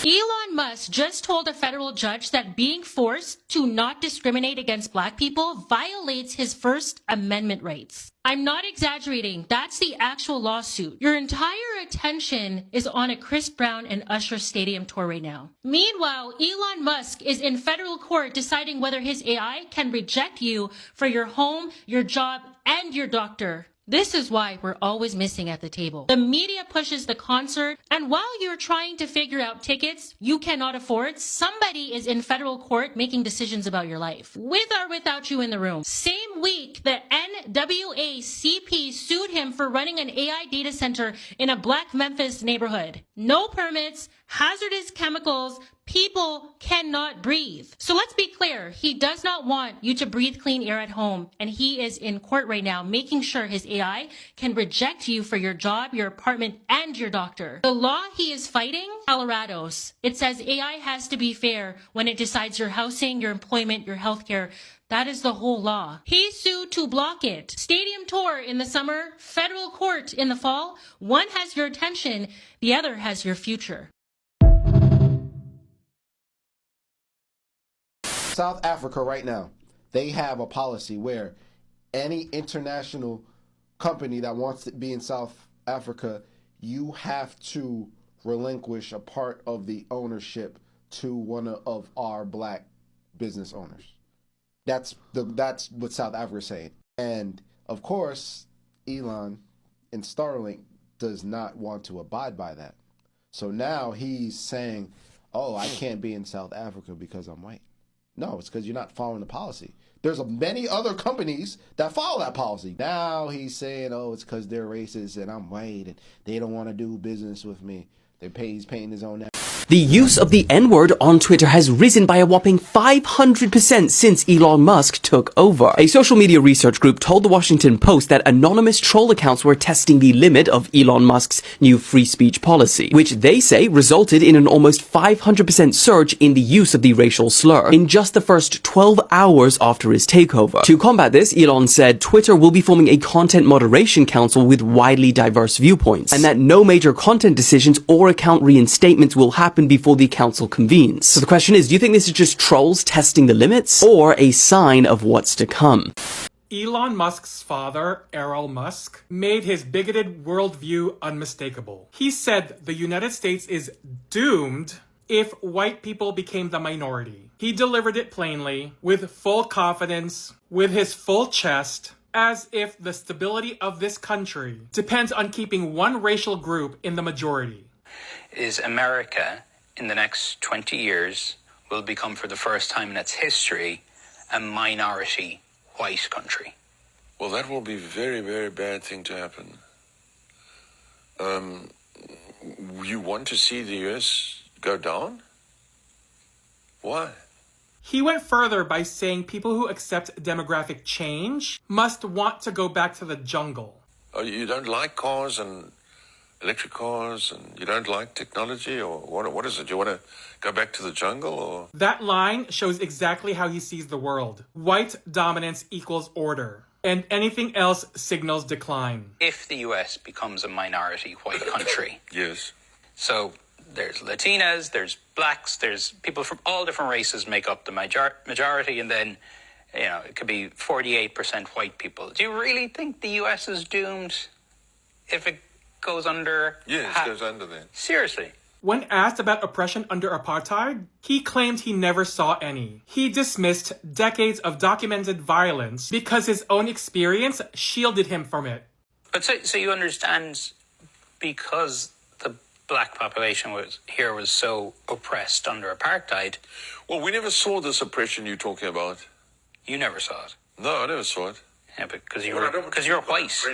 Elon Musk just told a federal judge that being forced to not discriminate against black people violates his First Amendment rights. I'm not exaggerating. That's the actual lawsuit. Your entire attention is on a Chris Brown and Usher stadium tour right now. Meanwhile, Elon Musk is in federal court deciding whether his AI can reject you for your home, your job, and your doctor. This is why we're always missing at the table. The media pushes the concert, and while you're trying to figure out tickets you cannot afford, somebody is in federal court making decisions about your life, with or without you in the room. Same week, the NAACP sued him for running an AI data center in a Black Memphis neighborhood. No permits, hazardous chemicals, people cannot breathe. So let's be clear, he does not want you to breathe clean air at home, and he is in court right now making sure his AI can reject you for your job, your apartment, and your doctor. The law he is fighting, Colorado's. It says AI has to be fair when it decides your housing, your employment, your healthcare. That is the whole law. He sued to block it. Stadium tour in the summer, federal court in the fall. One has your attention, the other has your future. South Africa right now, they have a policy where any international company that wants to be in South Africa, you have to relinquish a part of the ownership to one of our black business owners. That's what South Africa is saying. And of course, Elon and Starlink does not want to abide by that. So now he's saying, oh, I can't be in South Africa because I'm white. No, it's because you're not following the policy. There's many other companies that follow that policy. Now he's saying, oh, it's because they're racist and I'm white and they don't want to do business with me. He's paying his own. The use of the N-word on Twitter has risen by a whopping 500% since Elon Musk took over. A social media research group told the Washington Post that anonymous troll accounts were testing the limit of Elon Musk's new free speech policy, which they say resulted in an almost 500% surge in the use of the racial slur in just the first 12 hours after his takeover. To combat this, Elon said Twitter will be forming a content moderation council with widely diverse viewpoints, and that no major content decisions or account reinstatements will happen before the council convenes. So the question is, do you think this is just trolls testing the limits or a sign of what's to come? Elon Musk's father, Elon Musk, made his bigoted worldview unmistakable. He said the United States is doomed if white people became the minority. He delivered it plainly, with full confidence, with his full chest, as if the stability of this country depends on keeping one racial group in the majority. Is America, in the next 20 years, will become for the first time in its history a minority white country. Well, that will be a very, very bad thing to happen. You want to see the U.S. go down? Why? He went further by saying people who accept demographic change must want to go back to the jungle. Oh, you don't like cars and electric cars, and you don't like technology, or what is it? You want to go back to the jungle, or? That line shows exactly how he sees the world. White dominance equals order, and anything else signals decline. If the US becomes a minority white country. Yes. So there's Latinas, there's blacks, there's people from all different races make up the majority, and then, it could be 48% white people. Do you really think the US is doomed if it goes under? Yes, it goes under then. Seriously. When asked about oppression under apartheid, he claimed he never saw any. He dismissed decades of documented violence because his own experience shielded him from it. But so you understand, because the black population was so oppressed under apartheid. Well, we never saw this oppression you're talking about. You never saw it. No, I never saw it. Yeah, because you're white.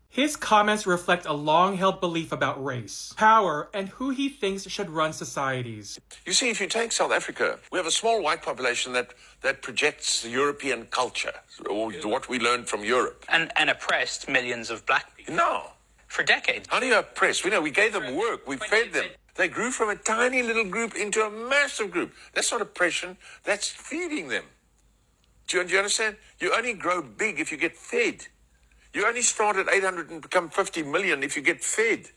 His comments reflect a long-held belief about race, power, and who he thinks should run societies. You see, if you take South Africa, we have a small white population that projects the European culture, or what we learned from Europe. And oppressed millions of black people. No. For decades. How do you oppress? We gave them work. We fed them. They grew from a tiny little group into a massive group. That's not oppression. That's feeding them. Do you understand? You only grow big if you get fed. You only start at 800 and become 50 million if you get fed.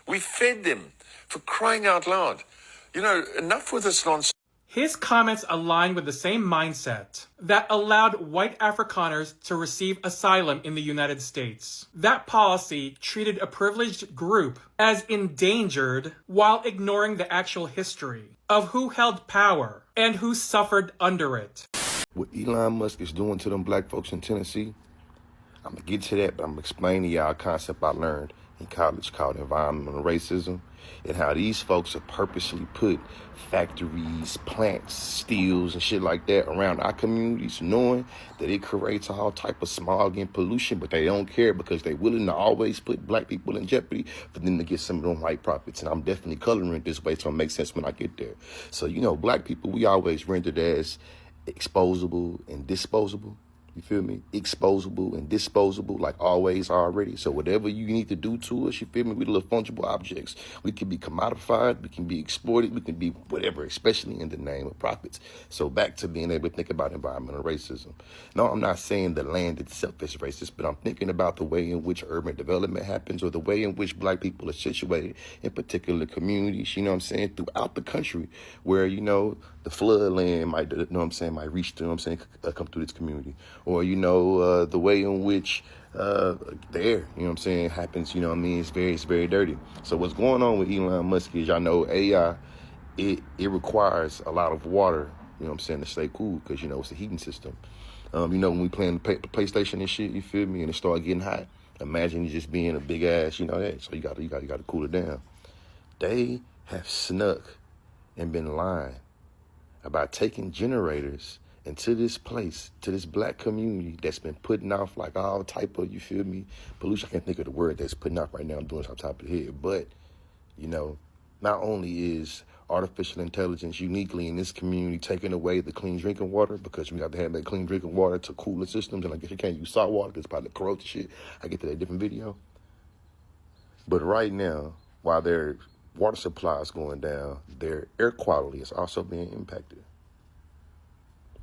We fed them, for crying out loud. You know, enough with this nonsense. His comments align with the same mindset that allowed white Afrikaners to receive asylum in the United States. That policy treated a privileged group as endangered while ignoring the actual history of who held power and who suffered under it. What Elon Musk is doing to them black folks in Tennessee, I'm going to get to that, but I'm going to explain to y'all a concept I learned in college called environmental racism, and how these folks have purposely put factories, plants, steels, and shit like that around our communities, knowing that it creates all type of smog and pollution, but they don't care because they're willing to always put black people in jeopardy for them to get some of them white profits. And I'm definitely coloring it this way so it makes sense when I get there. So, you know, black people, we always rendered as exposable and disposable. You feel me? Exposable and disposable, like always already. So whatever you need to do to us, you feel me? We little fungible objects. We can be commodified, we can be exploited, we can be whatever, especially in the name of profits. So back to being able to think about environmental racism. No, I'm not saying the land itself is racist, but I'm thinking about the way in which urban development happens, or the way in which black people are situated in particular communities, you know what I'm saying, throughout the country, where, you know, the floodland might, you know what I'm saying, might reach, you know what I'm saying, come through this community. Or, you know, the way in which the air, you know what I'm saying, happens, you know what I mean, it's very dirty. So what's going on with Elon Musk is, y'all know, AI, it requires a lot of water, you know what I'm saying, to stay cool, because, you know, it's a heating system. You know, when we playing the PlayStation and shit, you feel me, and it start getting hot, imagine you just being a big ass, you know, that. So you got to cool it down. They have snuck and been lying about taking generators into this place, to this black community that's been putting off like all type of, you feel me, pollution. I can't think of the word that's putting off right now. I'm doing it off the top of the head. But, you know, not only is artificial intelligence uniquely in this community taking away the clean drinking water, because we have to have that clean drinking water to cool the systems, and I guess you can't use salt water because it's probably corrosive shit. I get to that different video. But right now, while their water supply is going down, their air quality is also being impacted.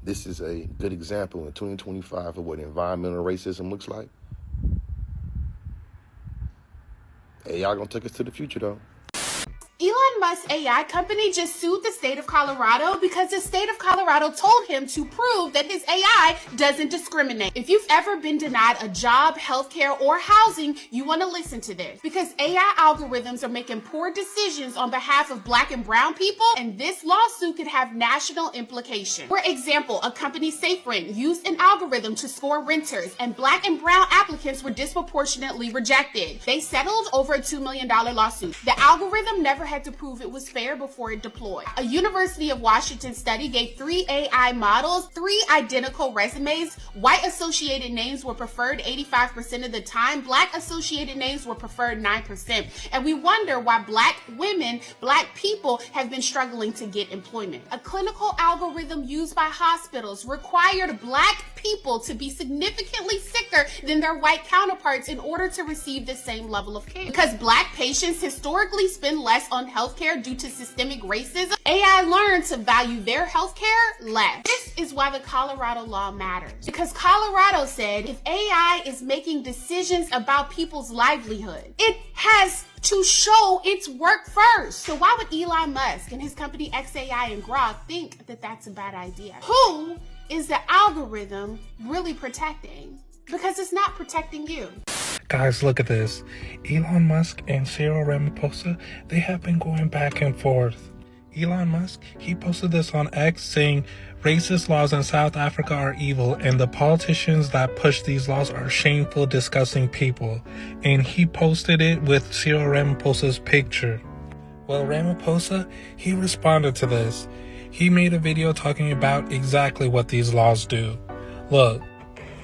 This is a good example in 2025 of what environmental racism looks like. Hey, y'all gonna take us to the future, though. Elon Musk's AI company just sued the state of Colorado because the state of Colorado told him to prove that his AI doesn't discriminate. If you've ever been denied a job, healthcare, or housing, you want to listen to this, because AI algorithms are making poor decisions on behalf of black and brown people, and this lawsuit could have national implications. For example, a company, SafeRent, used an algorithm to score renters, and black and brown applicants were disproportionately rejected. They settled over a $2 million lawsuit. The algorithm never had to prove it was fair before it deployed. A University of Washington study gave 3 AI models 3 identical resumes. White associated names were preferred 85% of the time. Black associated names were preferred 9%. And we wonder why black women, black people have been struggling to get employment. A clinical algorithm used by hospitals required black people to be significantly sicker than their white counterparts in order to receive the same level of care. Because black patients historically spend less on healthcare due to systemic racism, AI learned to value their healthcare less. This is why the Colorado law matters. Because Colorado said if AI is making decisions about people's livelihood, it has to show its work first. So why would Elon Musk and his company XAI and Grok think that that's a bad idea? Who is the algorithm really protecting? Because it's not protecting you. Guys, look at this. Elon Musk and Cyril Ramaphosa, they have been going back and forth. Elon Musk, he posted this on X saying racist laws in South Africa are evil and the politicians that push these laws are shameful, disgusting people. And he posted it with Cyril Ramaphosa's picture. Well, Ramaphosa, he responded to this. He made a video talking about exactly what these laws do. Look.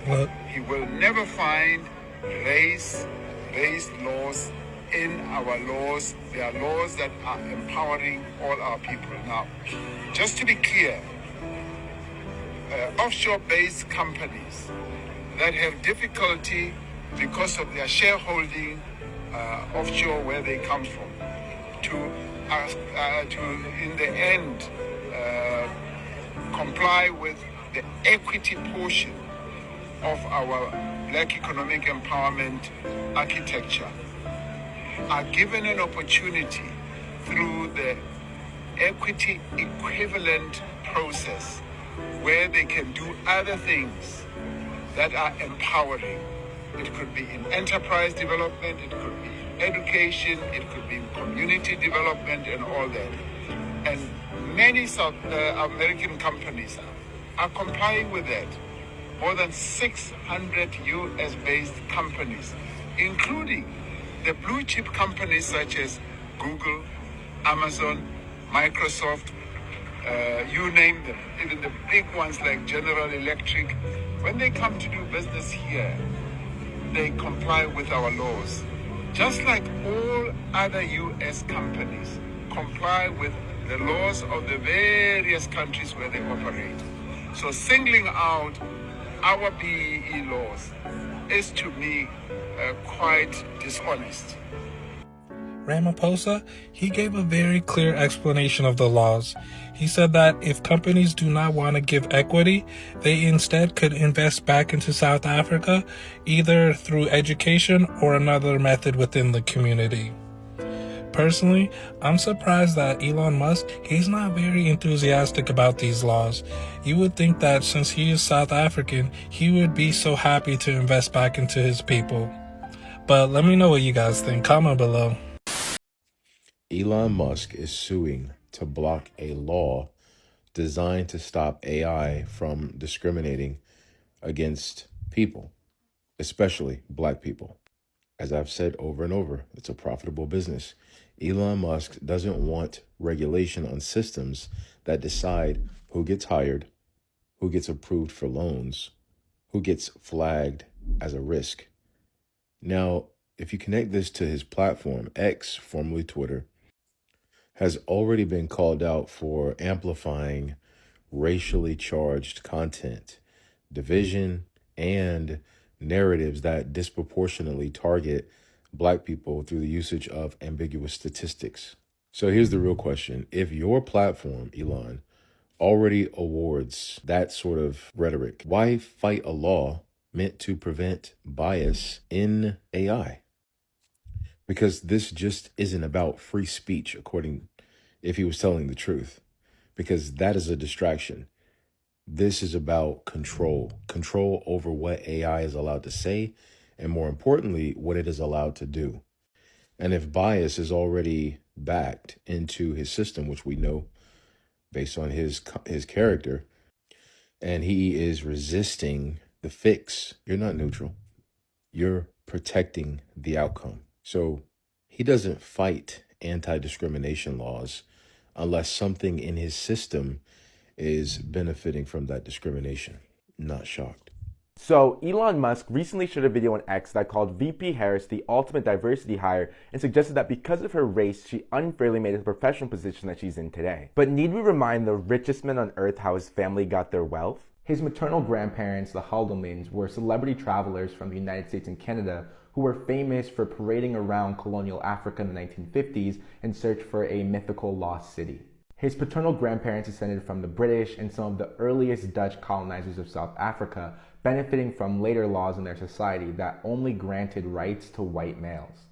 You will never find race-based laws in our laws. They are laws that are empowering all our people. Now, just to be clear, offshore-based companies that have difficulty because of their shareholding offshore where they come from, to in the end comply with the equity portion of our Black economic empowerment architecture, are given an opportunity through the equity equivalent process where they can do other things that are empowering. It could be in enterprise development, it could be in education, it could be in community development and all that. And many South American companies are complying with that. More than 600 US-based companies, including the blue chip companies such as Google, Amazon, Microsoft, you name them, even the big ones like General Electric. When they come to do business here, they comply with our laws. Just like all other US companies comply with the laws of the various countries where they operate. So singling out our BEE laws is to me quite dishonest. Ramaphosa, he gave a very clear explanation of the laws. He said that if companies do not want to give equity, they instead could invest back into South Africa, either through education or another method within the community. Personally, I'm surprised that Elon Musk, he's not very enthusiastic about these laws. You would think that since he is South African, he would be so happy to invest back into his people. But let me know what you guys think. Comment below. Elon Musk is suing to block a law designed to stop AI from discriminating against people, especially black people. As I've said over and over, it's a profitable business. Elon Musk doesn't want regulation on systems that decide who gets hired, who gets approved for loans, who gets flagged as a risk. Now, if you connect this to his platform, X, formerly Twitter, has already been called out for amplifying racially charged content, division, and narratives that disproportionately target black people through the usage of ambiguous statistics. So here's the real question. If your platform, Elon, already awards that sort of rhetoric, why fight a law meant to prevent bias in AI? Because this just isn't about free speech, if he was telling the truth, because that is a distraction. This is about control over what AI is allowed to say, and more importantly, what it is allowed to do. And if bias is already backed into his system, which we know based on his character, and he is resisting the fix, you're not neutral. You're protecting the outcome. So he doesn't fight anti-discrimination laws unless something in his system is benefiting from that discrimination. Not shocked. So Elon Musk recently shared a video on X that called VP Harris the ultimate diversity hire and suggested that because of her race, she unfairly made it the professional position that she's in today. But need we remind the richest man on earth how his family got their wealth? His maternal grandparents, the Haldeman's, were celebrity travelers from the United States and Canada who were famous for parading around colonial Africa in the 1950s in search for a mythical lost city. His paternal grandparents descended from the British and some of the earliest Dutch colonizers of South Africa, benefiting from later laws in their society that only granted rights to white males.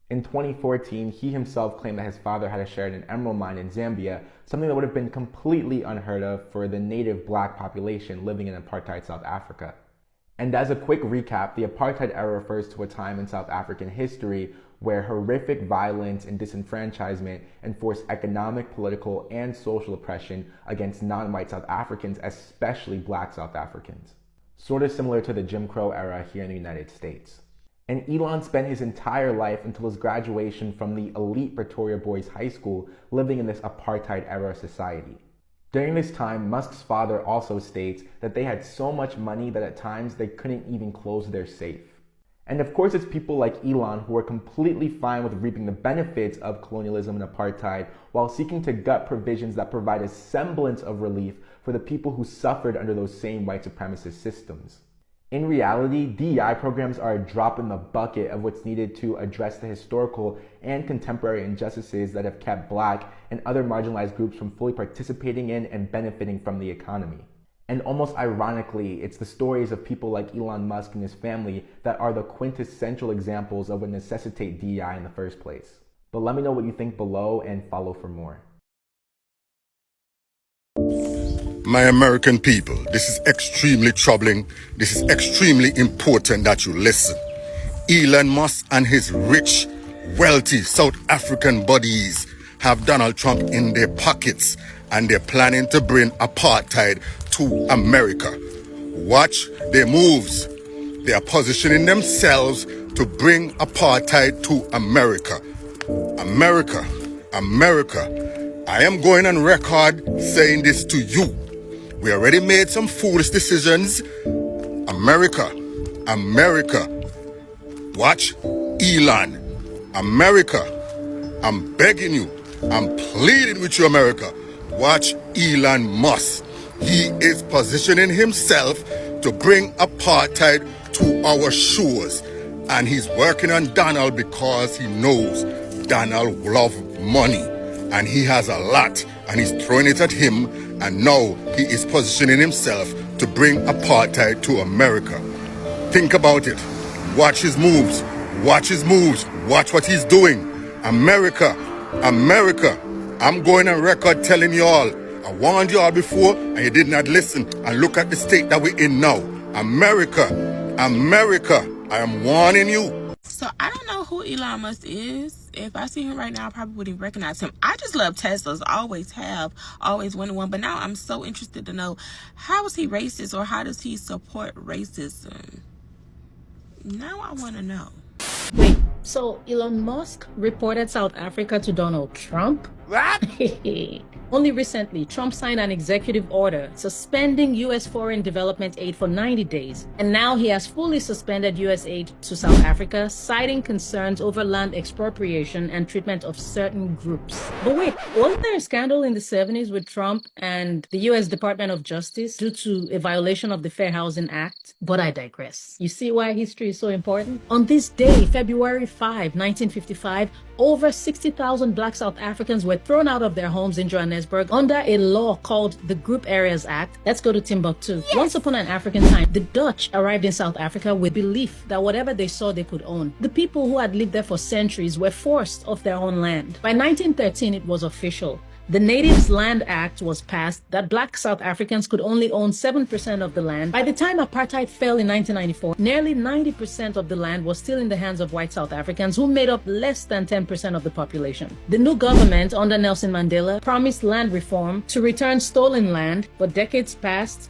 In 2014, he himself claimed that his father had a share in an emerald mine in Zambia, something that would have been completely unheard of for the native black population living in apartheid South Africa. And as a quick recap, the apartheid era refers to a time in South African history where horrific violence and disenfranchisement enforced economic, political, and social oppression against non-white South Africans, especially black South Africans. Sort of similar to the Jim Crow era here in the United States. And Elon spent his entire life until his graduation from the elite Pretoria Boys High School living in this apartheid era society. During this time, Musk's father also states that they had so much money that at times they couldn't even close their safe. And of course, it's people like Elon who are completely fine with reaping the benefits of colonialism and apartheid while seeking to gut provisions that provide a semblance of relief for the people who suffered under those same white supremacist systems. In reality, DEI programs are a drop in the bucket of what's needed to address the historical and contemporary injustices that have kept black and other marginalized groups from fully participating in and benefiting from the economy. And almost ironically, it's the stories of people like Elon Musk and his family that are the quintessential examples of what necessitate DEI in the first place. But let me know what you think below and follow for more. My American people, this is extremely troubling. This is extremely important that you listen. Elon Musk and his rich, wealthy South African buddies have Donald Trump in their pockets, and they're planning to bring apartheid to America. Watch their moves. They are positioning themselves to bring apartheid to America. America, America, I am going on record saying this to you. We already made some foolish decisions. America, America, watch Elon. America, I'm begging you, I'm pleading with you, America. Watch Elon Musk. He is positioning himself to bring apartheid to our shores. And he's working on Donald because he knows Donald loves money. And he has a lot, and he's throwing it at him, and now he is positioning himself to bring apartheid to America. Think about it. Watch his moves. Watch his moves. Watch what he's doing. America, America, I'm going on record telling you all. I warned you all before, and you did not listen. And look at the state that we're in now. America, America, I am warning you. So I don't know who Elon Musk is. If I see him right now, I probably wouldn't recognize him. I just love Teslas. Always have. Always wanted one. But now I'm so interested to know, how is he racist, or how does he support racism? Now I want to know. Wait, so Elon Musk reported South Africa to Donald Trump? What? Only recently, Trump signed an executive order suspending U.S. foreign development aid for 90 days. And now he has fully suspended U.S. aid to South Africa, citing concerns over land expropriation and treatment of certain groups. But wait, wasn't there a scandal in the 70s with Trump and the U.S. Department of Justice due to a violation of the Fair Housing Act? But I digress. You see why history is so important? On this day, February 5, 1955, over 60,000 black South Africans were thrown out of their homes in Johannesburg under a law called the Group Areas Act. Let's go to Timbuktu. Yes. Once upon an African time, the Dutch arrived in South Africa with belief that whatever they saw they could own. The people who had lived there for centuries were forced off their own land. By 1913, it was official. The Natives Land Act was passed that black South Africans could only own 7% of the land. By the time apartheid fell in 1994, nearly 90% of the land was still in the hands of white South Africans, who made up less than 10% of the population. The new government under Nelson Mandela promised land reform to return stolen land, but decades passed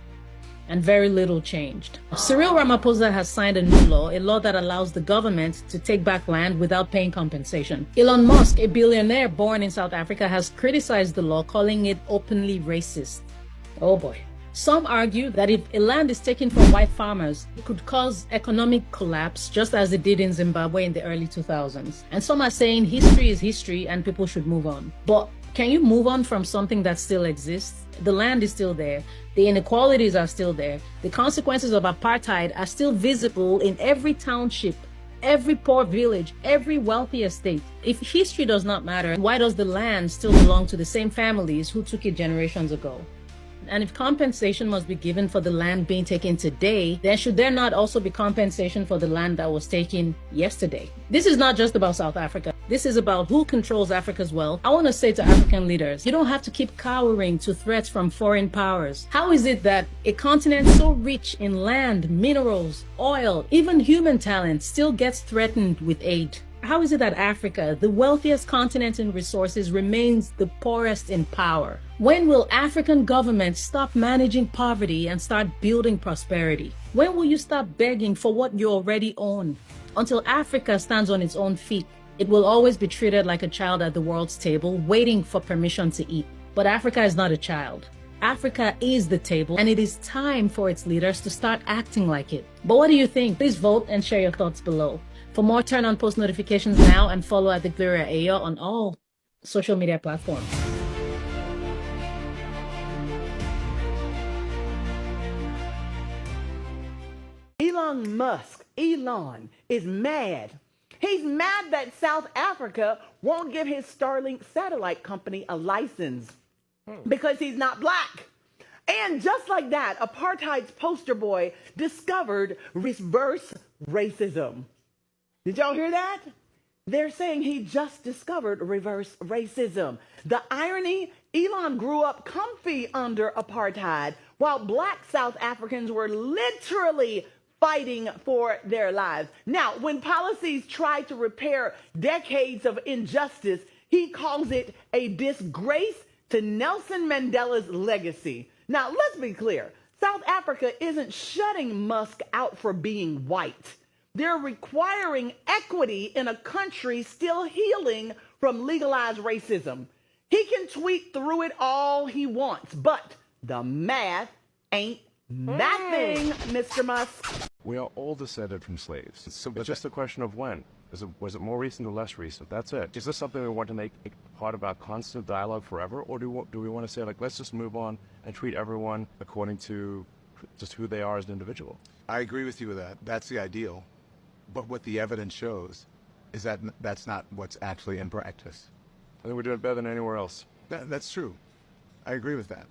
and very little changed. Cyril Ramaphosa has signed a new law, a law that allows the government to take back land without paying compensation. Elon Musk, a billionaire born in South Africa, has criticized the law, calling it openly racist. Oh boy. Some argue that if a land is taken from white farmers, it could cause economic collapse, just as it did in Zimbabwe in the early 2000s. And some are saying history is history and people should move on. But can you move on from something that still exists? The land is still there. The inequalities are still there. The consequences of apartheid are still visible in every township, every poor village, every wealthy estate. If history does not matter, why does the land still belong to the same families who took it generations ago? And if compensation must be given for the land being taken today, then should there not also be compensation for the land that was taken yesterday? This is not just about South Africa. This is about who controls Africa's wealth. I want to say to African leaders, you don't have to keep cowering to threats from foreign powers. How is it that a continent so rich in land, minerals, oil, even human talent still gets threatened with aid? How is it that Africa, the wealthiest continent in resources, remains the poorest in power? When will African governments stop managing poverty and start building prosperity? When will you stop begging for what you already own? Until Africa stands on its own feet, it will always be treated like a child at the world's table, waiting for permission to eat. But Africa is not a child. Africa is the table, and it is time for its leaders to start acting like it. But what do you think? Please vote and share your thoughts below. For more, turn on post notifications now and follow at the Gloria Ayo on all social media platforms. Elon Musk, Elon, is mad. He's mad that South Africa won't give his Starlink satellite company a license because he's not black. And just like that, apartheid's poster boy discovered reverse racism. Did y'all hear that? They're saying he just discovered reverse racism. The irony Elon grew up comfy under apartheid, while black South Africans were literally fighting for their lives. Now, when policies try to repair decades of injustice, he calls it a disgrace to Nelson Mandela's legacy. Now, let's be clear. South Africa isn't shutting Musk out for being white. They're requiring equity in a country still healing from legalized racism. He can tweet through it all he wants, but the math ain't mathing, Mr. Musk. We are all descended from slaves. So it's just a question of when. Was it more recent or less recent? That's it. Is this something we want to make part of our constant dialogue forever? Or do we want to say, like, let's just move on and treat everyone according to just who they are as an individual? I agree with you with that. That's the ideal. But what the evidence shows is that that's not what's actually in practice. I think we're doing better than anywhere else. That's true. I agree with that.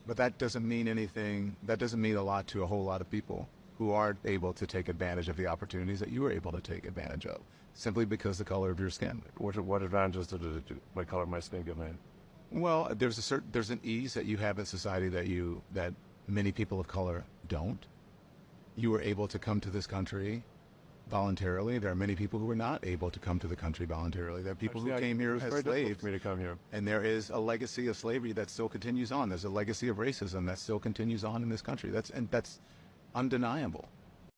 But that doesn't mean anything. That doesn't mean a lot to a whole lot of people who aren't able to take advantage of the opportunities that you were able to take advantage of, simply because the color of your skin. What advantages did my color of my skin give me? Well, there's an ease that you have in society that many people of color don't. You were able to come to this country voluntarily. There are many people who were not able to come to the country voluntarily. There are people who came here as slaves. For me to come here. And there is a legacy of slavery that still continues on. There's a legacy of racism that still continues on in this country. That's undeniable.